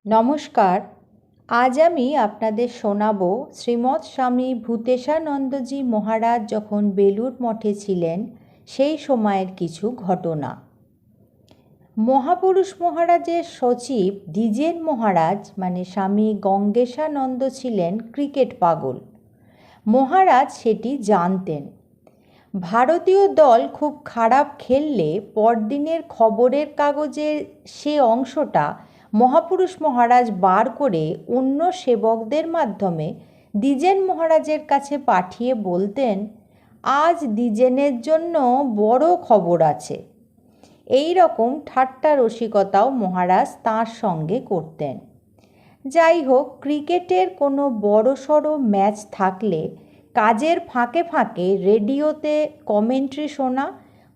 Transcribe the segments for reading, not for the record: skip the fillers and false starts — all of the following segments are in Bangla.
নমস্কার। আজ আমি আপনাদের শোনাব শ্রীমৎ স্বামী ভূতেশানন্দজি মহারাজ যখন বেলুড় মঠে ছিলেন সেই সময়ের কিছু ঘটনা। মহাপুরুষ মহারাজের সচিব দ্বিজেন মহারাজ মানে স্বামী গঙ্গেশানন্দ ছিলেন ক্রিকেট পাগল। মহারাজ সেটি জানতেন। ভারতীয় দল খুব খারাপ খেললে পরদিনের খবরের কাগজের সে অংশটা মহাপুরুষ মহারাজ বার করে অন্য সেবকদের মাধ্যমে দ্বিজেন মহারাজের কাছে পাঠিয়ে বলতেন, আজ দ্বিজেনের জন্য বড় খবর আছে। এই রকম ঠাট্টা রসিকতাও মহারাজ তাঁর সঙ্গে করতেন। যাই হোক, ক্রিকেটের কোনো বড়সড় ম্যাচ থাকলে কাজের ফাঁকে ফাঁকে রেডিওতে কমেন্ট্রি শোনা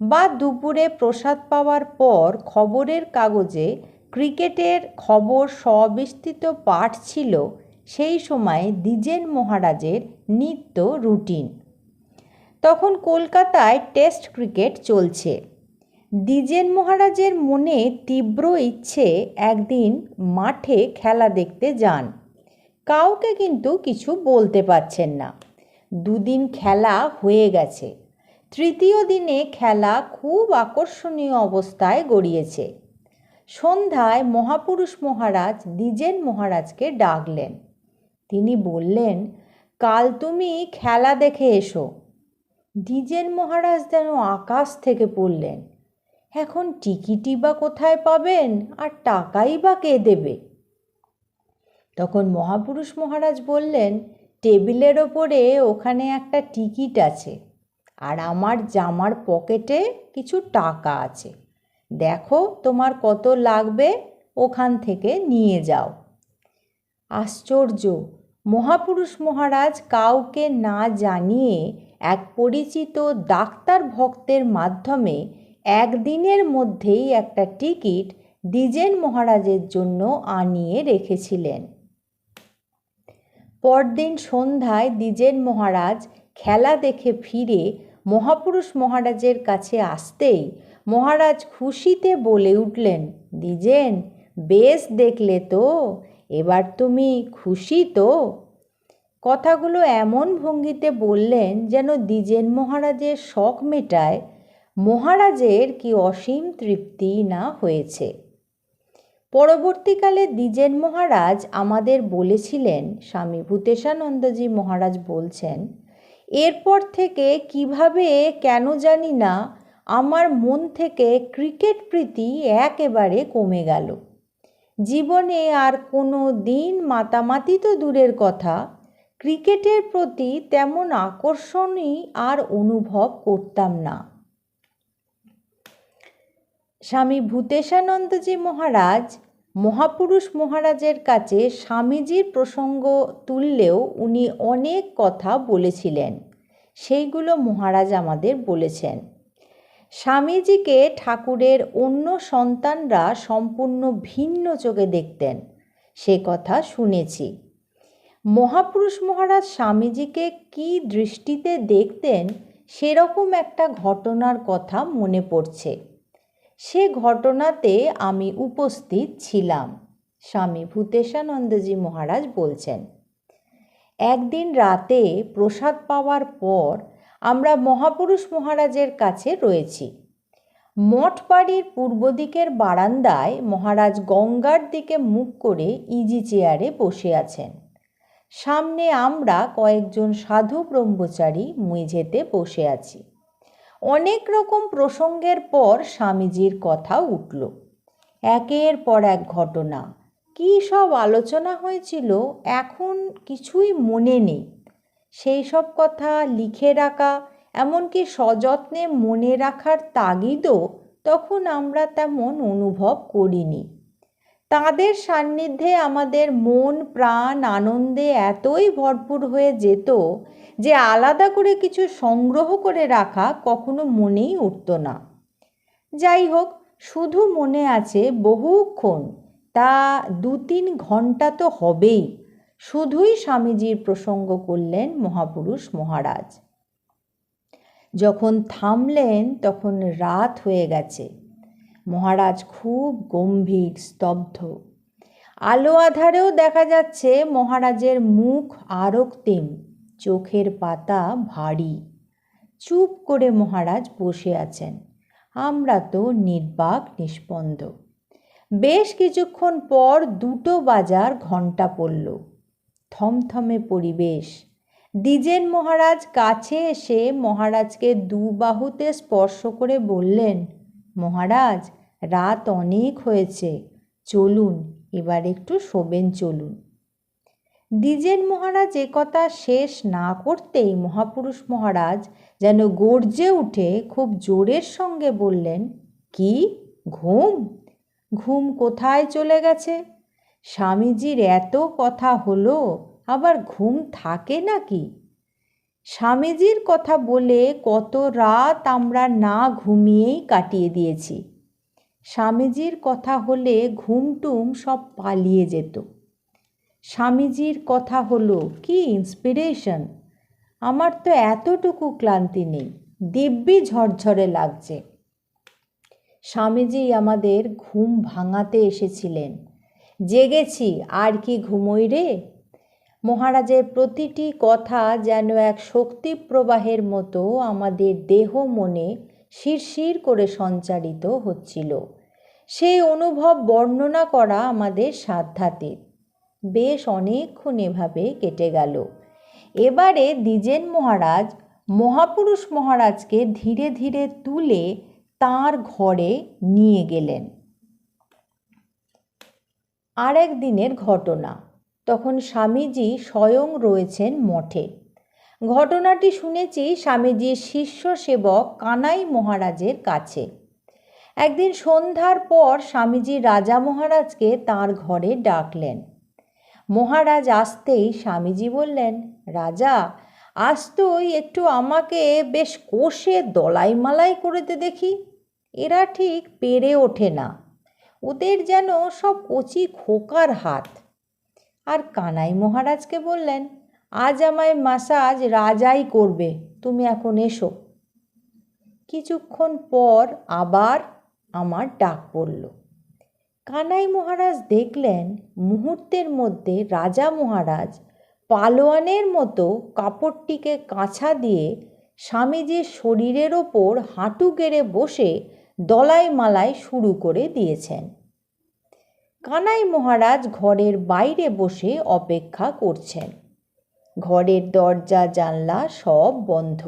বা দুপুরে প্রসাদ পাওয়ার পর খবরের কাগজে ক্রিকেটের খবর সবিস্তৃত পাঠ ছিল সেই সময় দ্বিজেন মহারাজের নিত্য রুটিন। তখন কলকাতায় টেস্ট ক্রিকেট চলছে। দ্বিজেন মহারাজের মনে তীব্র ইচ্ছে একদিন মাঠে খেলা দেখতে যান। কাউকে কিন্তু কিছু বলতে পারছেন না। দুদিন খেলা হয়ে গেছে। তৃতীয় দিনে খেলা খুব আকর্ষণীয় অবস্থায় গড়িয়েছে। সন্ধ্যায় মহাপুরুষ মহারাজ দ্বিজেন মহারাজকে ডাকলেন। তিনি বললেন, কাল তুমি খেলা দেখে এসো। দ্বিজেন মহারাজ যেন আকাশ থেকে পড়লেন। এখন টিকিটই বা কোথায় পাবেন, আর টাকাই বা কে দেবে? তখন মহাপুরুষ মহারাজ বললেন, টেবিলের ওপরে ওখানে একটা টিকিট আছে, আর আমার জামার পকেটে কিছু টাকা আছে। দেখো তোমার কত লাগবে, ওখান থেকে নিয়ে যাও। আশ্চর্য! মহাপুরুষ মহারাজ কাউকে না জানিয়ে এক পরিচিত ডাক্তার ভক্তের মাধ্যমে একদিনের মধ্যেই একটা টিকিট দ্বিজেন মহারাজের জন্য আনিয়ে রেখেছিলেন। পরদিন সন্ধ্যায় দ্বিজেন মহারাজ খেলা দেখে ফিরে মহাপুরুষ মহারাজের কাছে আসতেই মহারাজ খুশিতে বলে উঠলেন, দ্বিজেন, বেশ দেখলে তো, এবার তুমি খুশি তো? কথাগুলো এমন ভঙ্গিতে বললেন যেন দ্বিজেন মহারাজের শখ মেটায় মহারাজের কি অসীম তৃপ্তি না হয়েছে। পরবর্তীকালে দ্বিজেন মহারাজ আমাদের বলেছিলেন, স্বামী ভূতেশানন্দজি মহারাজ বলছেন, এরপর থেকে কিভাবে কেন জানি না আমার মন থেকে ক্রিকেট প্রীতি একেবারে কমে গেল। জীবনে আর কোনো দিন মাতামাতি তো দূরের কথা, ক্রিকেটের প্রতি তেমন আকর্ষণই আর অনুভব করতাম না। স্বামী ভূতেশানন্দজি মহারাজ মহাপুরুষ মহারাজের কাছে স্বামীজির প্রসঙ্গ তুললেও উনি অনেক কথা বলেছিলেন। সেইগুলো মহারাজ আমাদের বলেছেন। স্বামীজিকে ঠাকুরের অন্য সন্তানরা সম্পূর্ণ ভিন্ন চোখে দেখতেন, সে কথা শুনেছি। মহাপুরুষ মহারাজ স্বামীজিকে কী দৃষ্টিতে দেখতেন সেরকম একটা ঘটনার কথা মনে পড়ছে। সে ঘটনাতে আমি উপস্থিত ছিলাম। স্বামী ভূতেশানন্দজি মহারাজ বলছেন, একদিন রাতে প্রসাদ পাওয়ার পর আমরা মহাপুরুষ মহারাজের কাছে রয়েছি। মঠ বাড়ির পূর্ব দিকের বারান্দায় মহারাজ গঙ্গার দিকে মুখ করে ইজি চেয়ারে বসে আছেন। সামনে আমরা কয়েকজন সাধু ব্রহ্মচারী মেঝেতে বসে আছি। অনেক রকম প্রসঙ্গের পর স্বামীজির কথা উঠল। একের পর এক ঘটনা, কী সব আলোচনা হয়েছিল এখন কিছুই মনে নেই। সেই সব কথা লিখে রাখা, এমনকি সযত্নে মনে রাখার তাগিদও তখন আমরা তেমন অনুভব করিনি। তাঁদের সান্নিধ্যে আমাদের মন প্রাণ আনন্দে এতই ভরপুর হয়ে যেত যে আলাদা করে কিছু সংগ্রহ করে রাখা কখনো মনেই উঠত না। যাই হোক, শুধু মনে আছে বহুক্ষণ, তা 2-3 ঘন্টা তো হবেই, শুধুই স্বামীজির প্রসঙ্গ করলেন মহাপুরুষ মহারাজ। যখন থামলেন তখন রাত হয়ে গেছে। মহারাজ খুব গম্ভীর স্তব্ধ। আলো আঁধারেও দেখা যাচ্ছে মহারাজের মুখ আরক্তিম, চোখের পাতা ভারী। চুপ করে মহারাজ বসে আছেন। আমরা তো নির্বাক নিস্পন্দ। বেশ কিছুক্ষণ পর 2টো বাজার ঘণ্টা পড়ল। থমথমে পরিবেশ। দ্বিজেন মহারাজ কাছে এসে মহারাজকে 2 বাহুতে স্পর্শ করে বললেন, মহারাজ, রাত অনেক হয়েছে, চলুন, এবার একটু শোবেন চলুন। দ্বিজেন মহারাজ একথা শেষ না করতেই মহাপুরুষ মহারাজ যেন গর্জে উঠে খুব জোরের সঙ্গে বললেন, কি ঘুম? ঘুম কোথায় চলে গেছে? স্বামীজির এত কথা হলো, আবার ঘুম থাকে নাকি? স্বামীজির কথা বলে কত রাত আমরা না ঘুমিয়েই কাটিয়ে দিয়েছি। স্বামীজির কথা হলে ঘুমটুম সব পালিয়ে যেত। স্বামীজির কথা হলো, কি ইন্সপিরেশন! আমার তো এতটুকু ক্লান্তি নেই, দিব্যি ঝরঝরে লাগছে। স্বামীজি আমাদের ঘুম ভাঙাতে এসেছিলেন। জেগেছি, আর কি ঘুমোই রে? মহারাজের প্রতিটি কথা যেন এক শক্তি প্রবাহের মতো আমাদের দেহ মনে শিরশির করে সঞ্চারিত হচ্ছিল। সেই অনুভব বর্ণনা করা আমাদের সাধ্যাতীত। বেশ অনেকক্ষণ এভাবে কেটে গেল। এবারে দ্বিজেন মহারাজ মহাপুরুষ মহারাজকে ধীরে ধীরে তুলে তাঁর ঘরে নিয়ে গেলেন। আর একদিনের ঘটনা। তখন স্বামীজি স্বয়ং রয়েছেন মঠে। ঘটনাটি শুনেছি স্বামীজির শিষ্য সেবক কানাই মহারাজের কাছে। একদিন সন্ধ্যার পর স্বামীজি রাজা মহারাজকে তাঁর ঘরে ডাকলেন। মহারাজ আসতেই স্বামীজি বললেন, রাজা, আজ তুই একটু আমাকে বেশ কষে দলাই মালাই করে দে দেখি। এরা ঠিক পেরে ওঠে না, ওদের যেন সব কচি খোকার হাত। আর কানাই মহারাজকে বললেন, আজ আমায় মাসাজ রাজাই করবে, তুমি এখন এসো। কিছুক্ষণ পর আবার আমার ডাক পড়ল। কানাই মহারাজ দেখলেন মুহূর্তের মধ্যে রাজা মহারাজ পালোয়ানের মতো কাপড়টিকে কাছা দিয়ে স্বামীজির শরীরের ওপর হাঁটু গেড়ে বসে দলাই মালাই শুরু করে দিয়েছেন। কানাই মহারাজ ঘরের বাইরে বসে অপেক্ষা করছেন। ঘরের দরজা জানলা সব বন্ধ।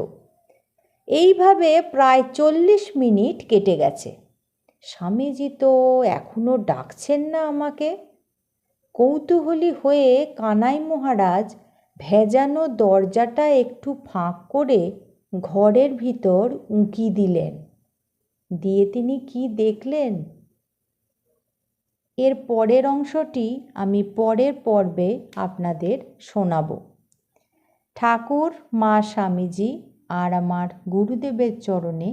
এইভাবে প্রায় 40 মিনিট কেটে গেছে। স্বামীজি তো এখনো ডাকছেন না আমাকে। কৌতূহলী হয়ে কানাই মহারাজ ভেজানো দরজাটা একটু ফাঁক করে ঘরের ভিতর উঁকি দিলেন। দিয়ে তিনি কি দেখলেন, এর পরের অংশটি আমি পরের পর্বে আপনাদের শোনাব। ঠাকুর, মা স্বামীজি আর আমার গুরুদেবের চরণে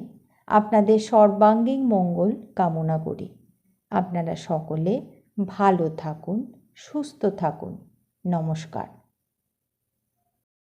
আপনাদের সর্বাঙ্গীন মঙ্গল কামনা করি। আপনারা সকলে ভালো থাকুন, সুস্থ থাকুন। নমস্কার।